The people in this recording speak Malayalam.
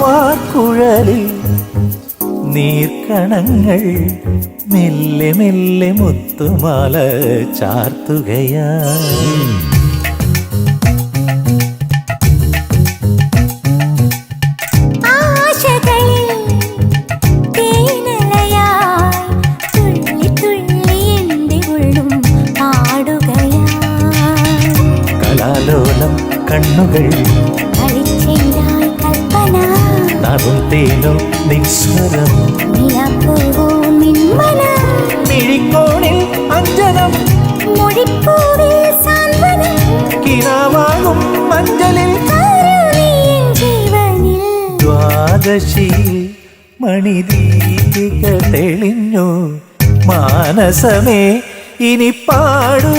വാക്കുഴലിൽ നീർക്കണങ്ങൾ മെല്ലെ മെല്ലെ മുത്തുമാല ചാർത്തുകയാ. കലാലോലം കണ്ണുകൾ നറും തേനോ നിസ്വരം മിഴിക്കോണിൽ അഞ്ജനം കിനാവാകും മഞ്ചലിൽ ദ്വാദശി മണിദീപിക തെളിഞ്ഞു മാനസമേ ഇനി പാടൂ.